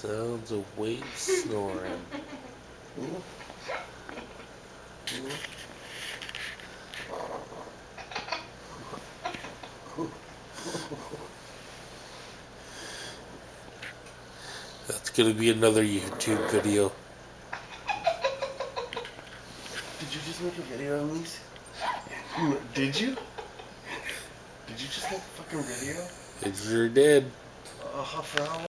Sounds of Wapes Snoring. That's gonna be another YouTube video. Did you just make a video of these? Did you? Did you just make a fucking video? It sure did. For how long?